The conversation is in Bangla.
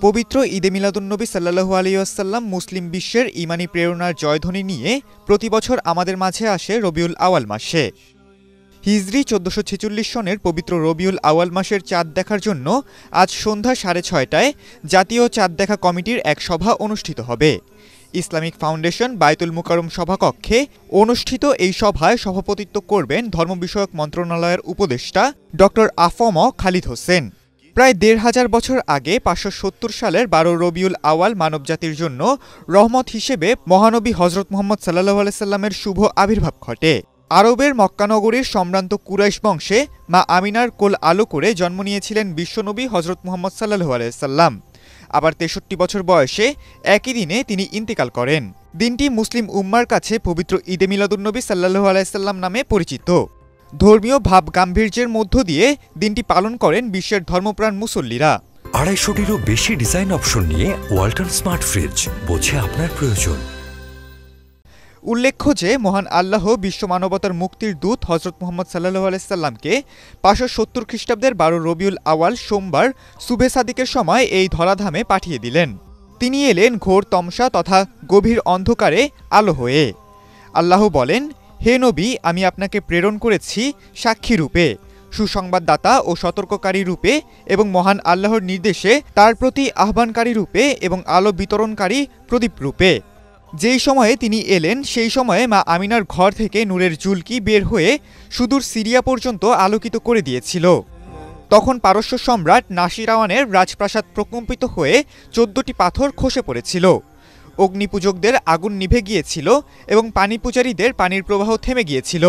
পবিত্র ঈদে মিলাদুন্নবী সাল্লাল্লাহু আলাইহি ওয়াসাল্লাম মুসলিম বিশ্বের ঈমানি প্রেরণার জয়ধ্বনি নিয়ে প্রতি বছর আমাদের মাঝে আসে রবিউল আওয়াল মাসে। হিজরি ১৪৪৬ সনের পবিত্র রবিউল আওয়াল মাসের চাঁদ দেখার জন্য আজ সন্ধ্যা ৬:৩০টায় জাতীয় চাঁদ দেখা কমিটির এক সভা অনুষ্ঠিত হবে। ইসলামিক ফাউন্ডেশন বায়তুল মুকাররম সভাকক্ষে অনুষ্ঠিত এই সভায় সভাপতিত্ব করবেন ধর্ম বিষয়ক মন্ত্রণালয়ের উপদেষ্টা ড. আ.ফ.ম. খালিদ হোসেন। প্রায় ১৫০০ বছর আগে ৫৭০ সালের ১২ রবিউল আওয়াল মানবজাতির জন্য রহমত হিসেবে মহানবী হযরত মুহাম্মদ সাল্লাল্লাহু আলাইহি সাল্লামের শুভ আবির্ভাব ঘটে। আরবের মক্কা নগরীর সম্ভ্রান্ত কুরাইশ বংশে মা আমিনার কোল আলো করে জন্ম নিয়েছিলেন বিশ্বনবী হযরত মুহাম্মদ সাল্লাল্লাহু আলাইহি সাল্লাম। আবার ৬৩ বছর বয়সে একই দিনে তিনি ইন্তেকাল করেন। দিনটি মুসলিম উম্মার কাছে পবিত্র ঈদে মিলাদুন্নবী সাল্লাল্লাহু আলাইহি সাল্লাম নামে পরিচিত। ধর্মীয় ভাব গাম্ভীর্যের মধ্য দিয়ে দিনটি পালন করেন বিশ্বের ধর্মপ্রাণ মুসল্লিরা। ২৫০টিরও বেশি ডিজাইন অপশন নিয়ে ওয়ালটন স্মার্ট ফ্রিজ, বোঝে আপনার প্রয়োজন। উল্লেখ্য যে মহান আল্লাহ বিশ্ব মানবতার মুক্তির দূত হযরত মুহাম্মদ সাল্লাল্লাহু আলাইহি সাল্লামকে ৫৭০ খ্রিস্টাব্দের ১২ রবিউল আওয়াল সোমবার সুবহে সাদিকের সময় এই ধরাধামে পাঠিয়ে দিলেন। তিনি এলেন ঘোর তমসা তথা গভীর অন্ধকারে আলো হয়ে। আল্লাহ বলেন, হে নবী, আমি আপনাকে প্রেরণ করেছি সাক্ষী রূপে, সুসংবাদদাতা ও সতর্ককারী রূপে এবং মহান আল্লাহর নির্দেশে তার প্রতি আহ্বানকারী রূপে এবং আলো বিতরণকারী প্রদীপ রূপে। যেই সময়ে তিনি এলেন সেই সময়ে মা আমিনার ঘর থেকে নূরের ঝুলকি বের হয়ে সুদূর সিরিয়া পর্যন্ত আলোকিত করে দিয়েছিল। তখন পারস্য সম্রাট নাসিরাওয়ানের রাজপ্রাসাদ প্রকম্পিত হয়ে ১৪টি পাথর খসে পড়েছিল। অগ্নিপূজকদের আগুন নিভে গিয়েছিল এবং পানি পূজারীদের পানির প্রবাহ থেমে গিয়েছিল।